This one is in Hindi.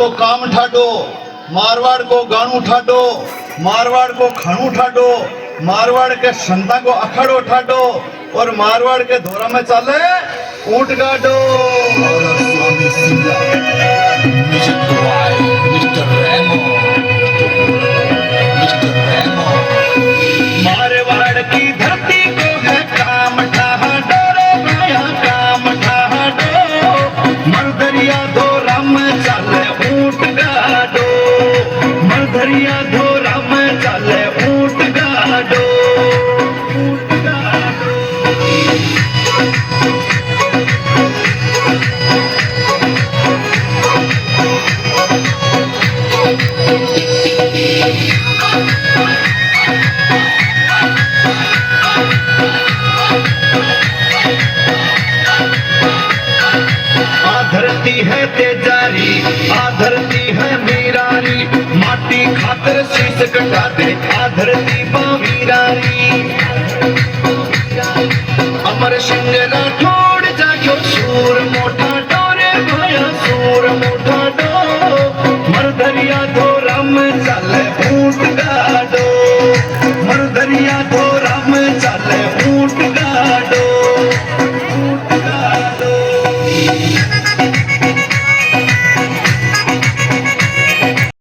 तो काम ठाडो, मारवाड़ को गाणू ठाडो, मारवाड़ को खाणू ठाडो, मारवाड़ के संता को अखाड़ो ठाडो और मारवाड़ के धोरा में चाले ऊंट गाडो। मारवाड़ की धरती को है काम ठाडो रे भैया, काम ठाडो। मरदरिया धोरा में चाले ऊंट गाडो, मरदरिया धोरा में चाले ऊंट गाडो, ऊंट गाडो। धरती है तेजारी, आ धरती है मीरारी, माटी खातर शीश कटा दे आ धरती बावीरारी। अमर सिंह